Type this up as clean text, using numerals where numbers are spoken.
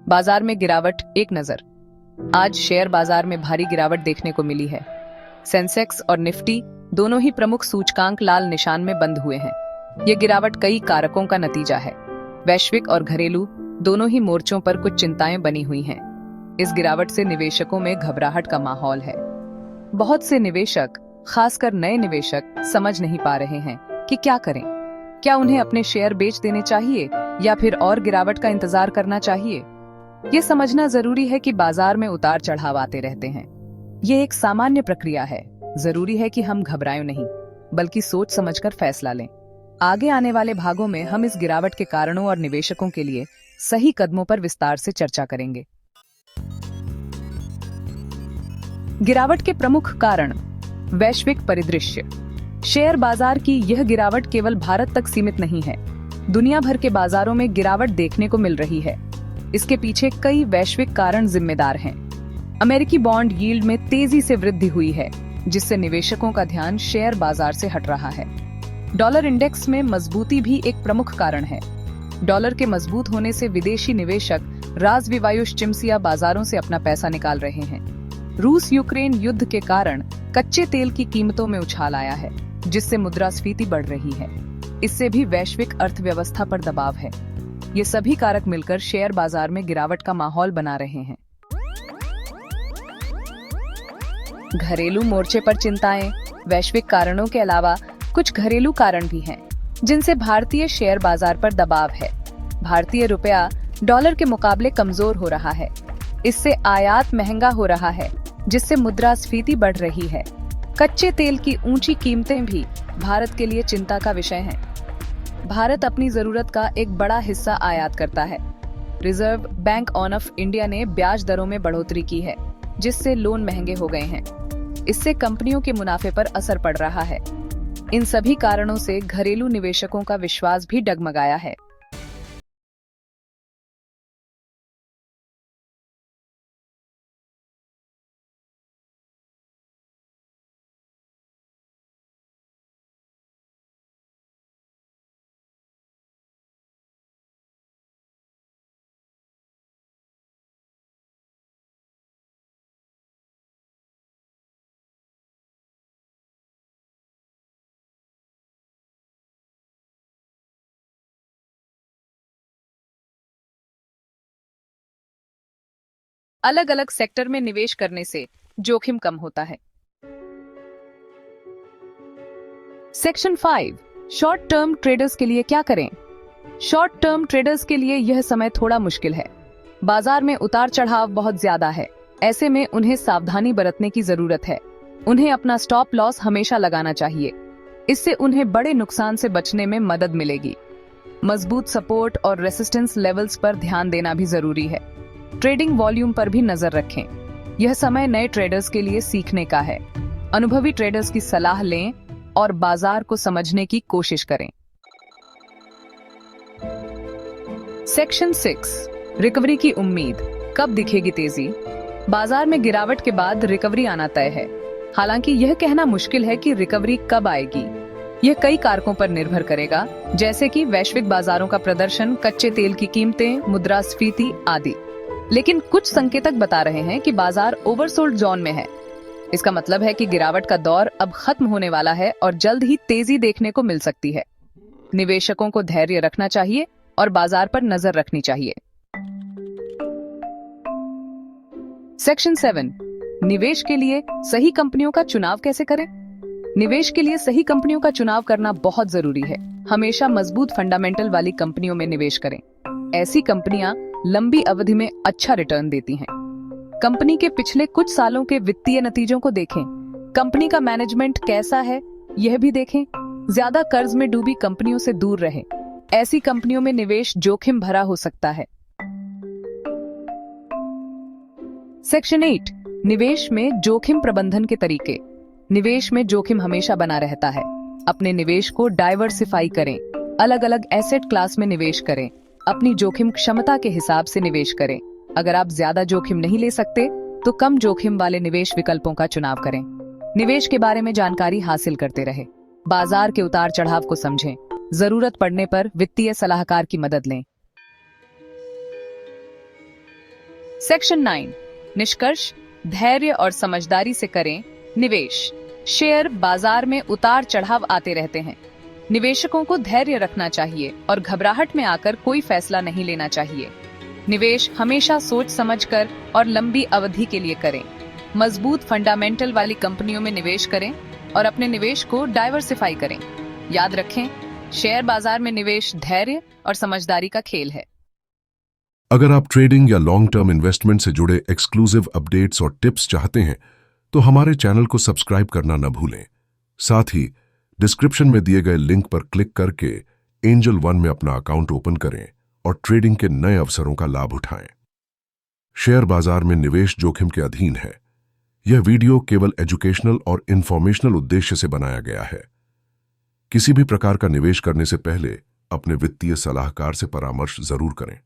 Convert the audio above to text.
बाजार में गिरावट, एक नजर। आज शेयर बाजार में भारी गिरावट देखने को मिली है। सेंसेक्स और निफ्टी दोनों ही प्रमुख सूचकांक लाल निशान में बंद हुए हैं। ये गिरावट कई कारकों का नतीजा है। वैश्विक और घरेलू दोनों ही मोर्चों पर कुछ चिंताएं बनी हुई हैं। इस गिरावट से निवेशकों में घबराहट का माहौल है। बहुत से निवेशक, खासकर नए निवेशक, समझ नहीं पा रहे हैं कि क्या करें। क्या उन्हें अपने शेयर बेच देने चाहिए या फिर और गिरावट का इंतजार करना चाहिए? ये समझना जरूरी है कि बाजार में उतार चढ़ाव आते रहते हैं। ये एक सामान्य प्रक्रिया है। जरूरी है कि हम घबराएं नहीं, बल्कि सोच समझकर फैसला लें। आगे आने वाले भागों में हम इस गिरावट के कारणों और निवेशकों के लिए सही कदमों पर विस्तार से चर्चा करेंगे। गिरावट के प्रमुख कारण। वैश्विक परिदृश्य। शेयर बाजार की यह गिरावट केवल भारत तक सीमित नहीं है। दुनिया भर के बाजारों में गिरावट देखने को मिल रही है। इसके पीछे कई वैश्विक कारण जिम्मेदार हैं। अमेरिकी बॉन्ड यील्ड में तेजी से वृद्धि हुई है, जिससे निवेशकों का ध्यान शेयर बाजार से हट रहा है। डॉलर इंडेक्स में मजबूती भी एक प्रमुख कारण है। डॉलर के मजबूत होने से विदेशी निवेशक राजविवायुष चिमसिया बाजारों से अपना पैसा निकाल रहे हैं। रूस यूक्रेन युद्ध के कारण कच्चे तेल की कीमतों में उछाल आया है, जिससे मुद्रास्फीति बढ़ रही है। इससे भी वैश्विक अर्थव्यवस्था पर दबाव है। ये सभी कारक मिलकर शेयर बाजार में गिरावट का माहौल बना रहे हैं। घरेलू मोर्चे पर चिंताएं। वैश्विक कारणों के अलावा कुछ घरेलू कारण भी हैं, जिनसे भारतीय शेयर बाजार पर दबाव है। भारतीय रुपया डॉलर के मुकाबले कमजोर हो रहा है। इससे आयात महंगा हो रहा है, जिससे मुद्रास्फीति बढ़ रही है। कच्चे तेल की ऊंची कीमतें भी भारत के लिए चिंता का विषय हैं। भारत अपनी जरूरत का एक बड़ा हिस्सा आयात करता है। रिजर्व बैंक ऑफ इंडिया ने ब्याज दरों में बढ़ोतरी की है, जिससे लोन महंगे हो गए हैं। इससे कंपनियों के मुनाफे पर असर पड़ रहा है। इन सभी कारणों से घरेलू निवेशकों का विश्वास भी डगमगाया है। अलग अलग सेक्टर में निवेश करने से जोखिम कम होता है। सेक्शन 5, शॉर्ट टर्म ट्रेडर्स के लिए क्या करें? शॉर्ट टर्म ट्रेडर्स के लिए यह समय थोड़ा मुश्किल है। बाजार में उतार चढ़ाव बहुत ज्यादा है। ऐसे में उन्हें सावधानी बरतने की जरूरत है। उन्हें अपना स्टॉप लॉस हमेशा लगाना चाहिए। इससे उन्हें बड़े नुकसान से बचने में मदद मिलेगी। मजबूत सपोर्ट और रेसिस्टेंस लेवल्स पर ध्यान देना भी जरूरी है। ट्रेडिंग वॉल्यूम पर भी नजर रखें। यह समय नए ट्रेडर्स के लिए सीखने का है। अनुभवी ट्रेडर्स की सलाह लें और बाजार को समझने की कोशिश करें। सेक्शन 6, रिकवरी की उम्मीद। कब दिखेगी तेजी? बाजार में गिरावट के बाद रिकवरी आना तय है। हालांकि यह कहना मुश्किल है कि रिकवरी कब आएगी। यह कई कारकों पर निर्भर करेगा, जैसे कि वैश्विक बाजारों का प्रदर्शन, कच्चे तेल की कीमतें, मुद्रास्फीति आदि। लेकिन कुछ संकेतक बता रहे हैं कि बाजार ओवरसोल्ड जोन में है। इसका मतलब है कि गिरावट का दौर अब खत्म होने वाला है और जल्द ही तेजी देखने को मिल सकती है। निवेशकों को धैर्य रखना चाहिए और बाजार पर नजर रखनी चाहिए। सेक्शन 7, निवेश के लिए सही कंपनियों का चुनाव कैसे करें? निवेश के लिए सही कंपनियों का चुनाव करना बहुत जरूरी है। हमेशा मजबूत फंडामेंटल वाली कंपनियों में निवेश करें। ऐसी कंपनियां लंबी अवधि में अच्छा रिटर्न देती हैं। कंपनी के पिछले कुछ सालों के वित्तीय नतीजों को देखें। कंपनी का मैनेजमेंट कैसा है, यह भी देखें। ज्यादा कर्ज में डूबी कंपनियों से दूर रहें। ऐसी कंपनियों में निवेश जोखिम भरा हो सकता है। सेक्शन 8, निवेश में जोखिम प्रबंधन के तरीके। निवेश में जोखिम हमेशा बना रहता है। अपने निवेश को डाइवर्सिफाई करें। अलग अलग एसेट क्लास में निवेश करें। अपनी जोखिम क्षमता के हिसाब से निवेश करें। अगर आप ज्यादा जोखिम नहीं ले सकते, तो कम जोखिम वाले निवेश विकल्पों का चुनाव करें। निवेश के बारे में जानकारी हासिल करते रहें। बाजार के उतार चढ़ाव को समझें। जरूरत पड़ने पर वित्तीय सलाहकार की मदद लें। सेक्शन 9 निष्कर्ष, धैर्य और समझदारी से करें निवेश। शेयर बाजार में उतार चढ़ाव आते रहते हैं। निवेशकों को धैर्य रखना चाहिए और घबराहट में आकर कोई फैसला नहीं लेना चाहिए। निवेश हमेशा सोच समझकर और लंबी अवधि के लिए करें। मजबूत फंडामेंटल वाली कंपनियों में निवेश करें और अपने निवेश को डाइवर्सिफाई करें। याद रखें, शेयर बाजार में निवेश धैर्य और समझदारी का खेल है। अगर आप ट्रेडिंग या लॉन्ग टर्म इन्वेस्टमेंट से जुड़े एक्सक्लूसिव अपडेट्स और टिप्स चाहते हैं तो हमारे चैनल को सब्सक्राइब करना न भूलें। साथ ही डिस्क्रिप्शन में दिए गए लिंक पर क्लिक करके एंजल वन में अपना अकाउंट ओपन करें और ट्रेडिंग के नए अवसरों का लाभ उठाएं। शेयर बाजार में निवेश जोखिम के अधीन है। यह वीडियो केवल एजुकेशनल और इंफॉर्मेशनल उद्देश्य से बनाया गया है। किसी भी प्रकार का निवेश करने से पहले अपने वित्तीय सलाहकार से परामर्श जरूर करें।